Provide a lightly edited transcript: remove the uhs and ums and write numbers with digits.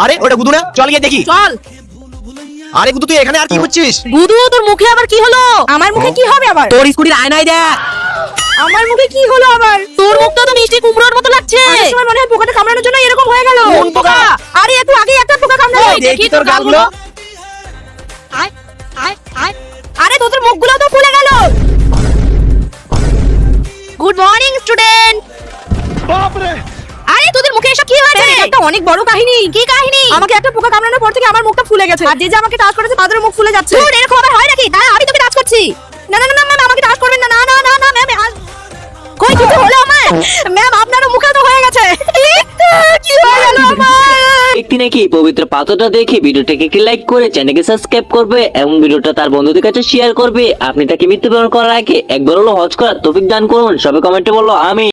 আরে ওটা গুদু না, চল গিয়ে দেখি। চল। আরে গুদু তুই এখানে আর কি করছিস? গুদু তোর মুখে আবার কি হলো? আমার মুখে কি হবে আবার? তোর স্কুটির আয়নায় দেখ। আমার মুখে কি হলো আবার? তোর মুখটা তো মিষ্টি কুমড়োর মতো লাগছে। আমার সময় মনে হয় পোকাটা কামড়ানোর জন্য এরকম হয়ে গেল। কোন পোকা? আরে একটু আগে একটা পোকা কামড়ালো। ওই দেখি তোর গালগুলো। আরে তোদের মুখগুলো তো ফুলে গেল। Good morning student. আরে তোদের মুখে এসব কি হয়েছে? এটা একটা অনেক বড় কাহিনী। কি কাহিনী? আমাকে একটা পোকা কামড়ানোর পর থেকে আমার মুখটা ফুলে গেছে। আর যে আমাকে টাচ করেছে তাদের মুখ ফুলে যাচ্ছে। তোর এরকম আবার হয় নাকি? দাঁড়া আমি তোকে টাচ করছি। না না না ম্যাম, আমাকে টাচ করবেন না। না না না না ম্যাম। কই কিছু হলো আমার? ম্যাম আপনারও মুখে তো হয়ে গেছে। কি হয়ে গেল আমার? ব্যক্তি নাকি পবিত্র পাথরটা দেখে ভিডিওটাকে একটি লাইক করে চ্যানেলকে সাবস্ক্রাইব করবে এবং ভিডিওটা তার বন্ধুদের কাছে শেয়ার করবে। আপনি তাকে মৃত্যুবরণ করার আগে একবার হলো হজ করার তৌফিক দান করুন। সবাই কমেন্টে বলো আমি।